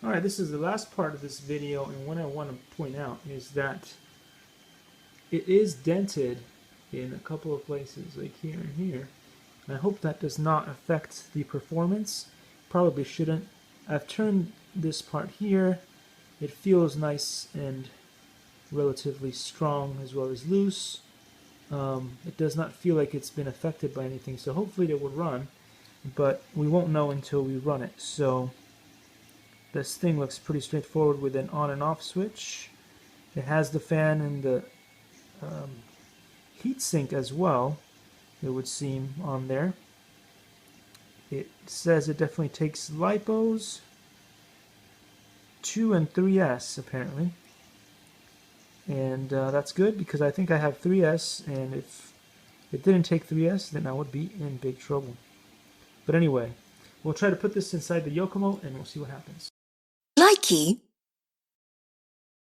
Alright, this is the last part of this video, and what I want to point out is that it is dented in a couple of places, like here and here. I hope that does not affect the performance. Probably shouldn't. I've turned this part here. It feels nice and relatively strong as well as loose. It does not feel like it's been affected by anything, so hopefully it will run, but we won't know until we run it. So this thing looks pretty straightforward with an on and off switch. It has the fan and the heat sink as well, it would seem, on there. It says it definitely takes LiPos 2 and 3S apparently, and that's good because I think I have 3S, and if it didn't take 3S then I would be in big trouble. But anyway, we'll try to put this inside the Yokomo and we'll see what happens. Likey